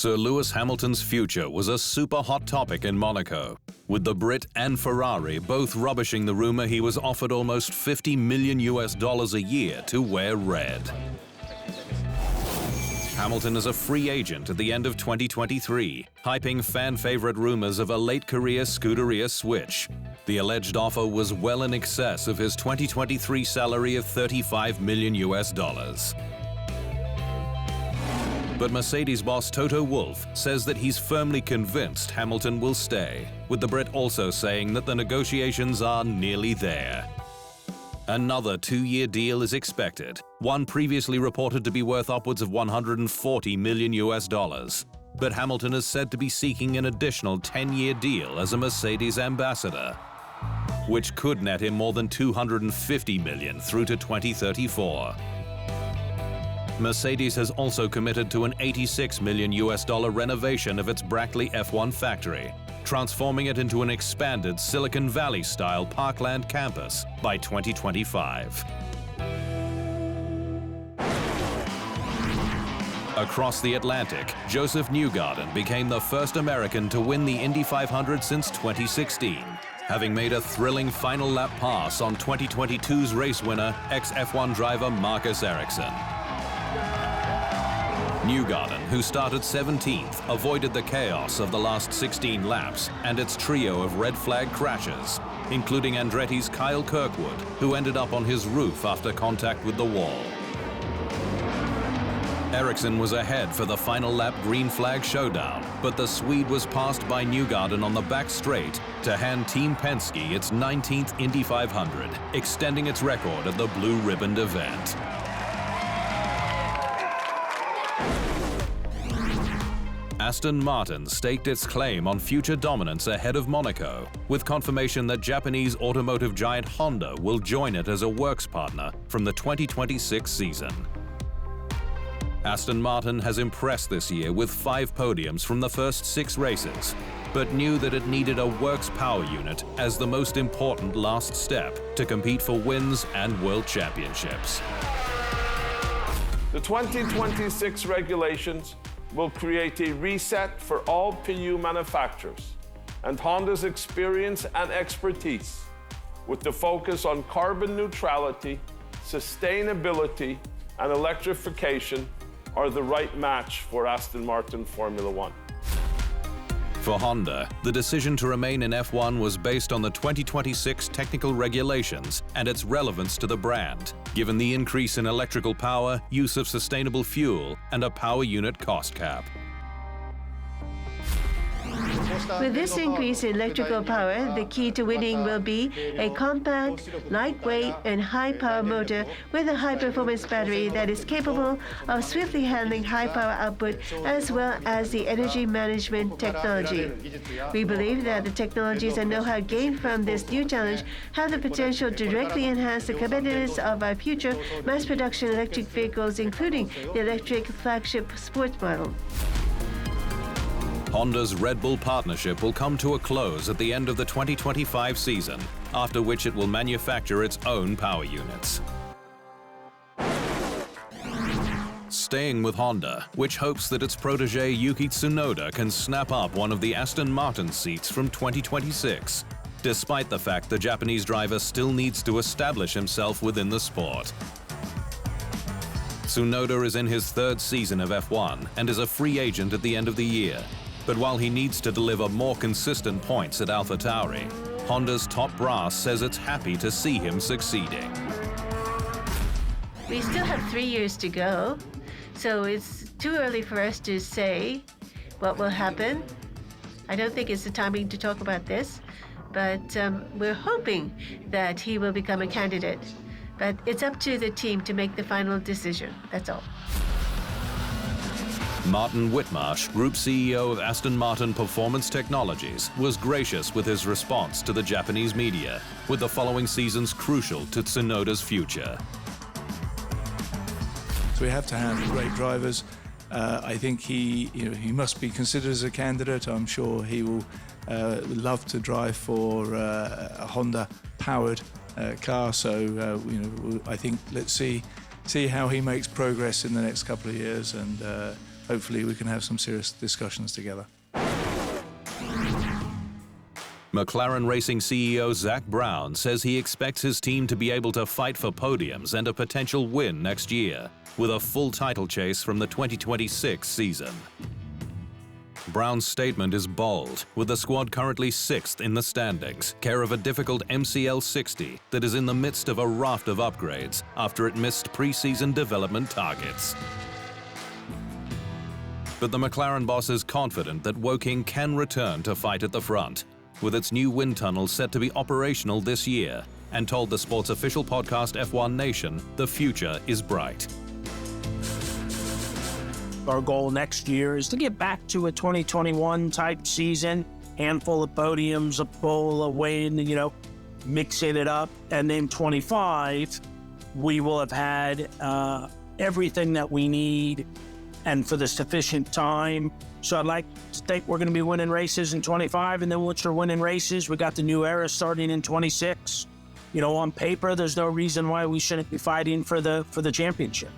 Sir Lewis Hamilton's future was a super hot topic in Monaco, with the Brit and Ferrari both rubbishing the rumor he was offered almost $50 million a year to wear red. Hamilton is a free agent at the end of 2023, hyping fan-favorite rumors of a late-career Scuderia switch. The alleged offer was well in excess of his 2023 salary of $35 million. But Mercedes boss Toto Wolff says that he's firmly convinced Hamilton will stay, with the Brit also saying that the negotiations are nearly there. Another 2-year deal is expected, one previously reported to be worth upwards of $140 million. But Hamilton is said to be seeking an additional 10-year deal as a Mercedes ambassador, which could net him more than $250 million through to 2034. Mercedes has also committed to an $86 million renovation of its Brackley F1 factory, transforming it into an expanded Silicon Valley-style Parkland campus by 2025. Across the Atlantic, Joseph Newgarden became the first American to win the Indy 500 since 2016, having made a thrilling final lap pass on 2022's race winner, ex-F1 driver Marcus Ericsson. Newgarden, who started 17th, avoided the chaos of the last 16 laps and its trio of red flag crashes, including Andretti's Kyle Kirkwood, who ended up on his roof after contact with the wall. Ericsson was ahead for the final lap green flag showdown, but the Swede was passed by Newgarden on the back straight to hand Team Penske its 19th Indy 500, extending its record at the blue-ribboned event. Aston Martin staked its claim on future dominance ahead of Monaco, with confirmation that Japanese automotive giant Honda will join it as a works partner from the 2026 season. Aston Martin has impressed this year with 5 podiums from the first 6 races, but knew that it needed a works power unit as the most important last step to compete for wins and world championships. The 2026 regulations will create a reset for all PU manufacturers, and Honda's experience and expertise, with the focus on carbon neutrality, sustainability, and electrification, are the right match for Aston Martin Formula One. For Honda, the decision to remain in F1 was based on the 2026 technical regulations and its relevance to the brand, given the increase in electrical power, use of sustainable fuel, and a power unit cost cap. With this increase in electrical power, the key to winning will be a compact, lightweight, and high-power motor with a high-performance battery that is capable of swiftly handling high-power output as well as the energy management technology. We believe that the technologies and know-how gained from this new challenge have the potential to directly enhance the competitiveness of our future mass-production electric vehicles, including the electric flagship sports model. Honda's Red Bull partnership will come to a close at the end of the 2025 season, after which it will manufacture its own power units. Staying with Honda, which hopes that its protege Yuki Tsunoda can snap up one of the Aston Martin seats from 2026, despite the fact the Japanese driver still needs to establish himself within the sport. Tsunoda is in his 3rd season of F1 and is a free agent at the end of the year. But while he needs to deliver more consistent points at AlphaTauri, Honda's top brass says it's happy to see him succeeding. We still have 3 years to go, so it's too early for us to say what will happen. I don't think it's the timing to talk about this, but we're hoping that he will become a candidate. But it's up to the team to make the final decision, that's all. Martin Whitmarsh, Group CEO of Aston Martin Performance Technologies, was gracious with his response to the Japanese media, with the following seasons crucial to Tsunoda's future. So we have to have great drivers. I think he must be considered as a candidate. I'm sure he will love to drive for a Honda-powered car. So I think let's see how he makes progress in the next couple of years, and hopefully we can have some serious discussions together. McLaren Racing CEO Zak Brown says he expects his team to be able to fight for podiums and a potential win next year, with a full title chase from the 2026 season. Brown's statement is bold, with the squad currently 6th in the standings, care of a difficult MCL 60 that is in the midst of a raft of upgrades after it missed pre-season development targets. But the McLaren boss is confident that Woking can return to fight at the front, with its new wind tunnel set to be operational this year, and told the sport's official podcast F1 Nation the future is bright. Our goal next year is to get back to a 2021 type season, handful of podiums, a pole, a win, mixing it up. And then 25, we will have had everything that we need and for the sufficient time. So I'd like to think we're going to be winning races in 25, and then once we're winning races, we got the new era starting in 26. On paper, there's no reason why we shouldn't be fighting for the championship.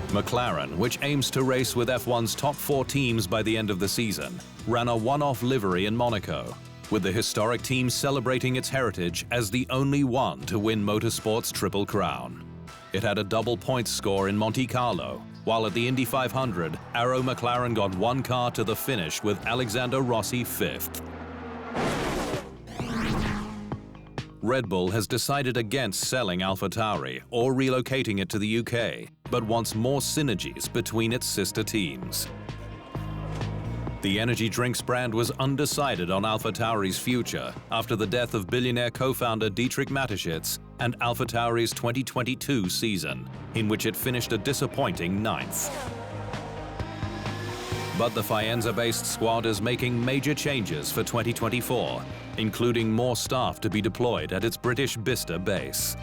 McLaren, which aims to race with F1's top 4 teams by the end of the season, ran a one-off livery in Monaco, with the historic team celebrating its heritage as the only one to win motorsport's Triple Crown. It had a double points score in Monte Carlo, while at the Indy 500, Arrow McLaren got one car to the finish with Alexander Rossi 5th. Red Bull has decided against selling AlphaTauri or relocating it to the UK, but wants more synergies between its sister teams. The energy drinks brand was undecided on AlphaTauri's future after the death of billionaire co-founder Dietrich Mateschitz and AlphaTauri's 2022 season, in which it finished a disappointing 9th. But the Faenza-based squad is making major changes for 2024, including more staff to be deployed at its British Bicester base.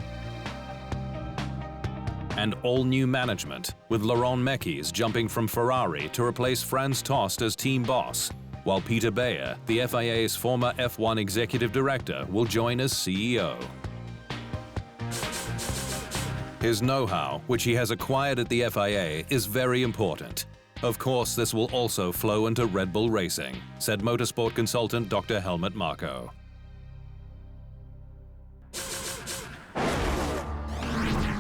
And all-new management, with Laurent Mekies jumping from Ferrari to replace Franz Tost as team boss, while Peter Bayer, the FIA's former F1 executive director, will join as CEO. His know-how, which he has acquired at the FIA, is very important. Of course, this will also flow into Red Bull Racing, said motorsport consultant Dr. Helmut Marko.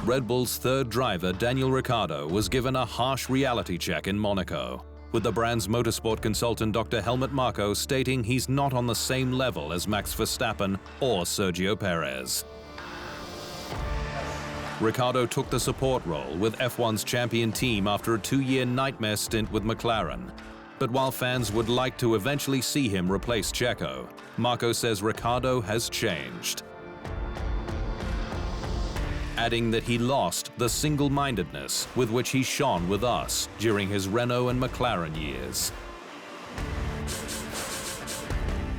Red Bull's third driver, Daniel Ricciardo, was given a harsh reality check in Monaco, with the brand's motorsport consultant Dr. Helmut Marko stating he's not on the same level as Max Verstappen or Sergio Perez. Ricciardo took the support role with F1's champion team after a 2-year nightmare stint with McLaren. But while fans would like to eventually see him replace Checo, Marko says Ricciardo has changed, adding that he lost the single-mindedness with which he shone with us during his Renault and McLaren years.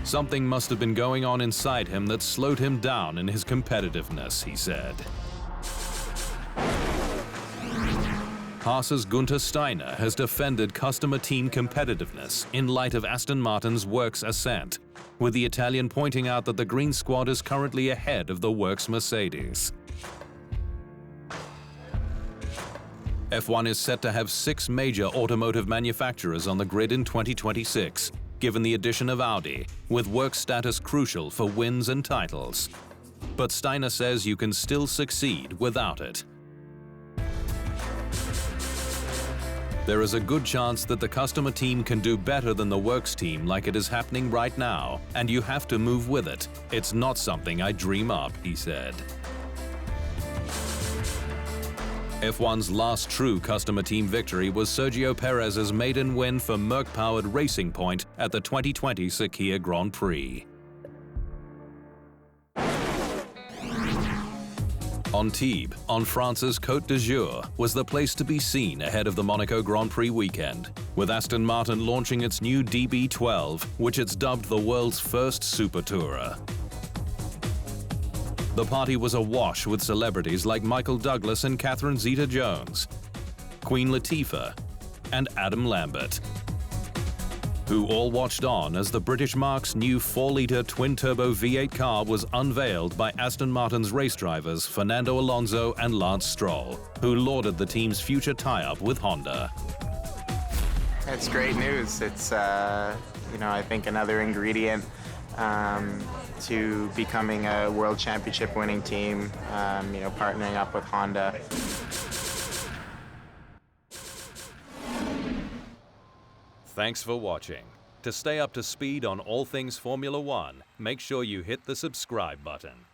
Something must have been going on inside him that slowed him down in his competitiveness, he said. Haas's Gunter Steiner has defended customer team competitiveness in light of Aston Martin's Works ascent, with the Italian pointing out that the Green Squad is currently ahead of the Works Mercedes. F1 is set to have 6 major automotive manufacturers on the grid in 2026, given the addition of Audi, with Works status crucial for wins and titles. But Steiner says you can still succeed without it. There is a good chance that the customer team can do better than the Works team like it is happening right now, and you have to move with it. It's not something I dream up, he said. F1's last true customer team victory was Sergio Perez's maiden win for Merc-powered Racing Point at the 2020 Sakhir Grand Prix. Antibes, on France's Côte d'Azur, was the place to be seen ahead of the Monaco Grand Prix weekend, with Aston Martin launching its new DB12, which it's dubbed the world's first super tourer. The party was awash with celebrities like Michael Douglas and Catherine Zeta-Jones, Queen Latifah, and Adam Lambert. who all watched on as the British Marque's new 4-litre twin-turbo V8 car was unveiled by Aston Martin's race drivers Fernando Alonso and Lance Stroll, who lauded the team's future tie-up with Honda. It's great news. It's, I think another ingredient to becoming a World Championship winning team, partnering up with Honda. Thanks for watching. To stay up to speed on all things Formula One, make sure you hit the subscribe button.